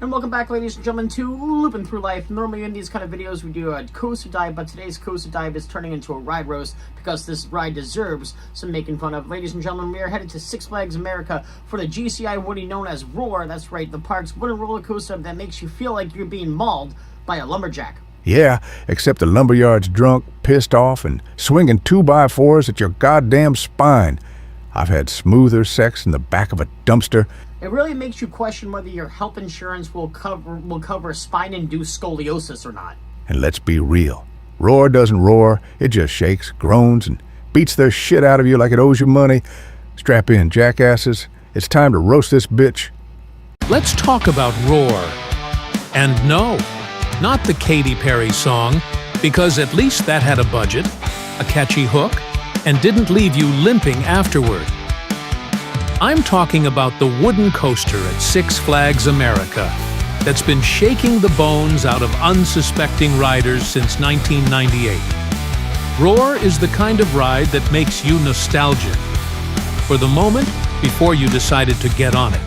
And welcome back, ladies and gentlemen, to Loopin' Through Life. Normally in these kind of videos we do a coaster dive, but today's coaster dive is turning into a ride roast because this ride deserves some making fun of. Ladies and gentlemen, we are headed to Six Flags America for the GCI Woody known as Roar. That's right, the park's wooden roller coaster that makes you feel like you're being mauled by a lumberjack. Yeah, except the lumberyard's drunk, pissed off, and swinging 2x4s at your goddamn spine. I've had smoother sex in the back of a dumpster. It really makes you question whether your health insurance will cover spine-induced scoliosis or not. And let's be real. Roar doesn't roar, it just shakes, groans, and beats the shit out of you like it owes you money. Strap in, jackasses. It's time to roast this bitch. Let's talk about Roar. And no, not the Katy Perry song, because at least that had a budget, a catchy hook, and didn't leave you limping afterward. I'm talking about the wooden coaster at Six Flags America that's been shaking the bones out of unsuspecting riders since 1998. Roar is the kind of ride that makes you nostalgic for the moment before you decided to get on it.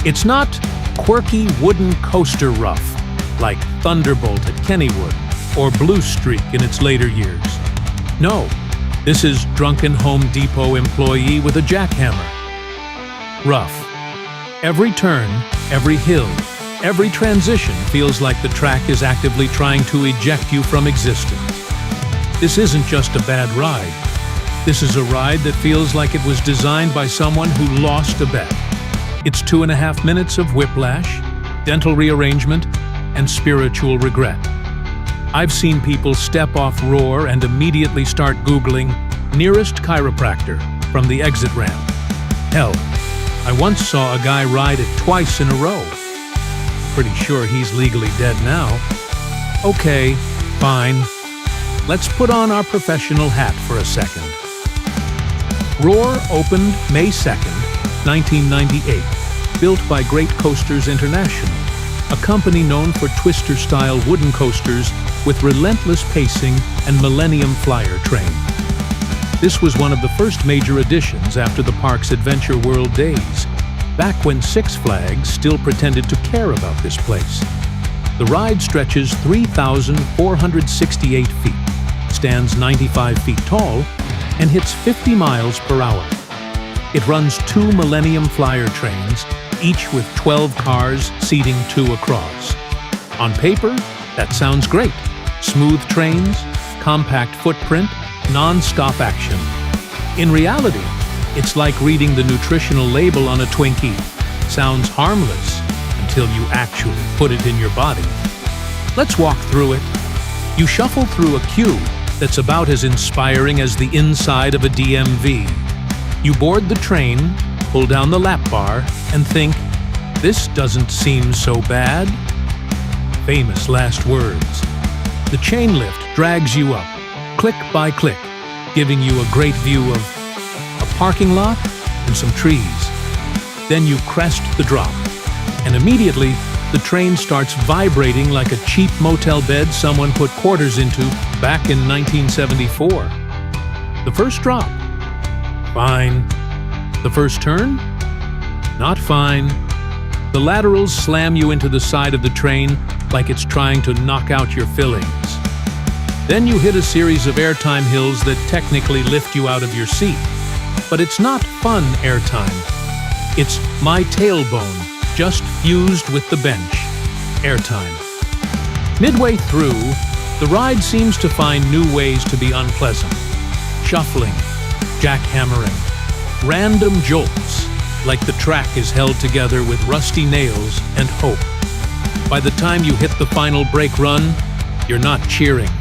It's not quirky wooden coaster rough like Thunderbolt at Kennywood or Blue Streak in its later years. No, this is drunken Home Depot employee with a jackhammer. Rough. Every turn, every hill, every transition feels like the track is actively trying to eject you from existence. This isn't just a bad ride. This is a ride that feels like it was designed by someone who lost a bet. It's 2.5 minutes of whiplash, dental rearrangement, and spiritual regret. I've seen people step off Roar and immediately start Googling nearest chiropractor from the exit ramp. Hell, I once saw a guy ride it twice in a row. Pretty sure he's legally dead now. Okay, fine. Let's put on our professional hat for a second. Roar opened May 2nd, 1998, built by Great Coasters International, a company known for twister-style wooden coasters with relentless pacing and Millennium Flyer train. This was one of the first major additions after the park's Adventure World days, back when Six Flags still pretended to care about this place. The ride stretches 3,468 feet, stands 95 feet tall, and hits 50 miles per hour. It runs 2 Millennium Flyer trains, each with 12 cars seating 2 across. On paper, that sounds great. Smooth trains, compact footprint, non-stop action. In reality, it's like reading the nutritional label on a Twinkie. Sounds harmless until you actually put it in your body. Let's walk through it. You shuffle through a queue that's about as inspiring as the inside of a DMV. You board the train, pull down the lap bar, and think, this doesn't seem so bad. Famous last words. The chain lift drags you up, click by click, giving you a great view of a parking lot and some trees. Then you crest the drop, and immediately the train starts vibrating like a cheap motel bed someone put quarters into back in 1974. The first drop, fine. The first turn, not fine. The laterals slam you into the side of the train like it's trying to knock out your fillings. Then you hit a series of Airtime hills that technically lift you out of your seat. But it's not fun Airtime. It's my tailbone, just fused with the bench. Airtime. Midway through, the ride seems to find new ways to be unpleasant. Shuffling, jackhammering, random jolts, like the track is held together with rusty nails and hope. By the time you hit the final brake run, you're not cheering.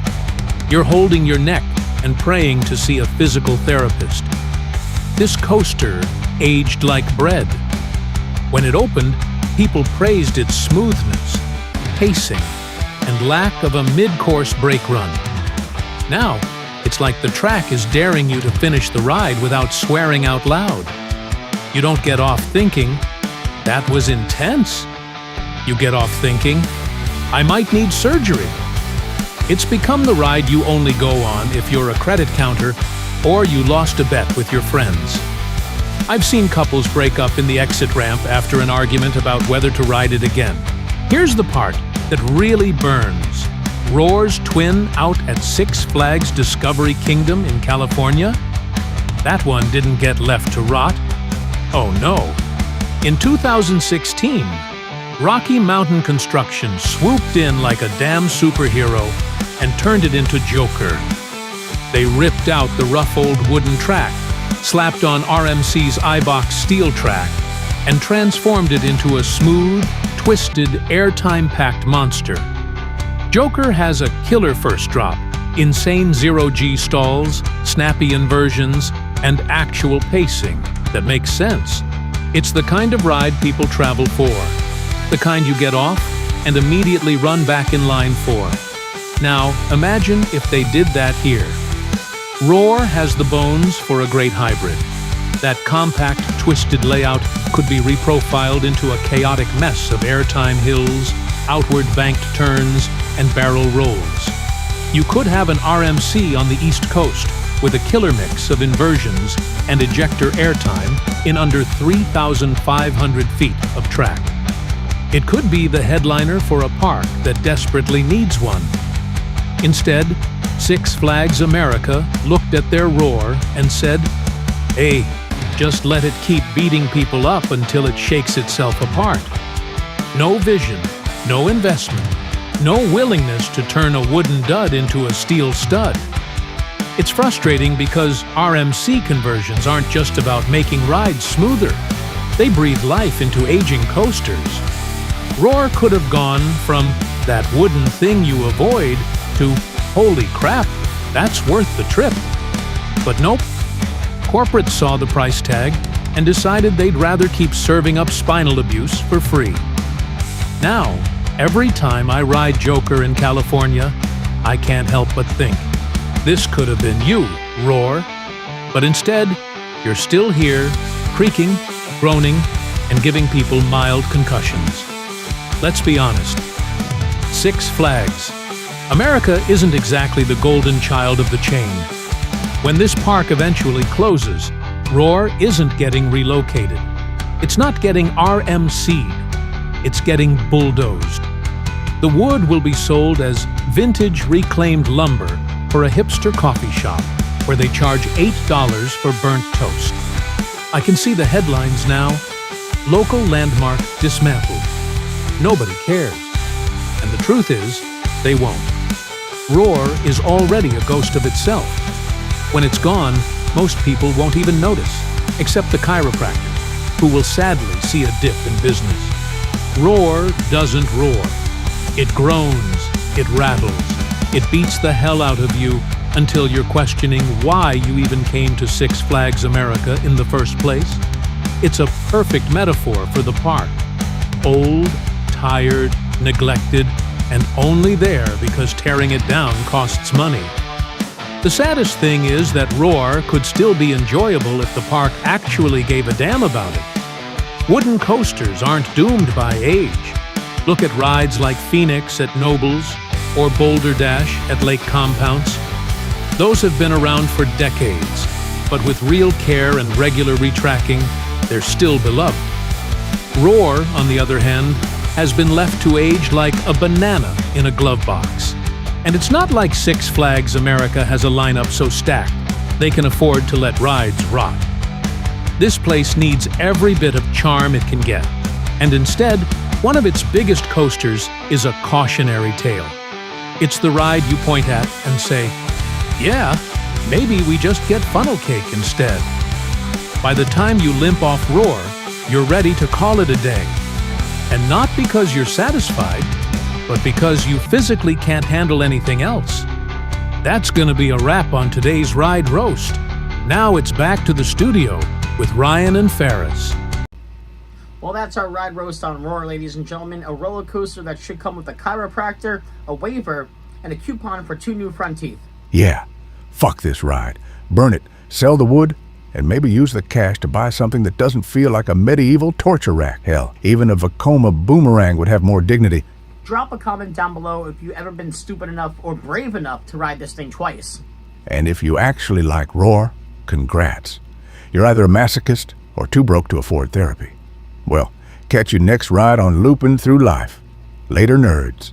You're holding your neck and praying to see a physical therapist. This coaster aged like bread. When it opened, people praised its smoothness, pacing, and lack of a mid-course brake run. Now, it's like the track is daring you to finish the ride without swearing out loud. You don't get off thinking, that was intense. You get off thinking, I might need surgery. It's become the ride you only go on if you're a credit counter or you lost a bet with your friends. I've seen couples break up in the exit ramp after an argument about whether to ride it again. Here's the part that really burns. Roar's twin out at Six Flags Discovery Kingdom in California? That one didn't get left to rot. Oh no. In 2016, Rocky Mountain Construction swooped in like a damn superhero and turned it into Joker. They ripped out the rough old wooden track, slapped on RMC's iBox steel track, and transformed it into a smooth, twisted, airtime-packed monster. Joker has a killer first drop, insane zero-G stalls, snappy inversions, and actual pacing that makes sense. It's the kind of ride people travel for, the kind you get off and immediately run back in line for. Now, imagine if they did that here. Roar has the bones for a great hybrid. That compact, twisted layout could be reprofiled into a chaotic mess of airtime hills, outward banked turns, and barrel rolls. You could have an RMC on the East Coast with a killer mix of inversions and ejector airtime in under 3,500 feet of track. It could be the headliner for a park that desperately needs one. Instead, Six Flags America looked at their Roar and said, "Hey, just let it keep beating people up until it shakes itself apart." No vision, no investment, no willingness to turn a wooden dud into a steel stud. It's frustrating because RMC conversions aren't just about making rides smoother. They breathe life into aging coasters. Roar could have gone from that wooden thing you avoid to holy crap, that's worth the trip. But nope. Corporate saw the price tag and decided they'd rather keep serving up spinal abuse for free. Now, every time I ride Joker in California, I can't help but think, this could have been you, Roar. But instead, you're still here, creaking, groaning, and giving people mild concussions. Let's be honest. Six Flags. America isn't exactly the golden child of the chain. When this park eventually closes, Roar isn't getting relocated. It's not getting RMC'd. It's getting bulldozed. The wood will be sold as vintage reclaimed lumber for a hipster coffee shop where they charge $8 for burnt toast. I can see the headlines now. Local landmark dismantled. Nobody cares. And the truth is, they won't. Roar is already a ghost of itself. When it's gone, most people won't even notice, except the chiropractors, who will sadly see a dip in business. Roar doesn't roar. It groans, it rattles, it beats the hell out of you until you're questioning why you even came to Six Flags America in the first place. It's a perfect metaphor for the park. Old, tired, neglected, and only there because tearing it down costs money. The saddest thing is that Roar could still be enjoyable if the park actually gave a damn about it. Wooden coasters aren't doomed by age. Look at rides like Phoenix at Nobles or Boulder Dash at Lake Compounce. Those have been around for decades, but with real care and regular retracking, they're still beloved. Roar, on the other hand, has been left to age like a banana in a glove box. And it's not like Six Flags America has a lineup so stacked they can afford to let rides rot. This place needs every bit of charm it can get, and instead, one of its biggest coasters is a cautionary tale. It's the ride you point at and say, yeah, maybe we just get funnel cake instead. By the time you limp off Roar, you're ready to call it a day. And not because you're satisfied, but because you physically can't handle anything else. That's gonna be a wrap on today's Ride Roast. Now it's back to the studio with Ryan and Ferris. Well, that's our Ride Roast on Roar, ladies and gentlemen. A roller coaster that should come with a chiropractor, a waiver, and a coupon for 2 new front teeth. Yeah, fuck this ride. Burn it, sell the wood, and maybe use the cash to buy something that doesn't feel like a medieval torture rack. Hell, even a Vekoma boomerang would have more dignity. Drop a comment down below if you've ever been stupid enough or brave enough to ride this thing twice. And if you actually like Roar, congrats. You're either a masochist or too broke to afford therapy. Well, catch you next ride on Loopin' Through Life. Later, nerds.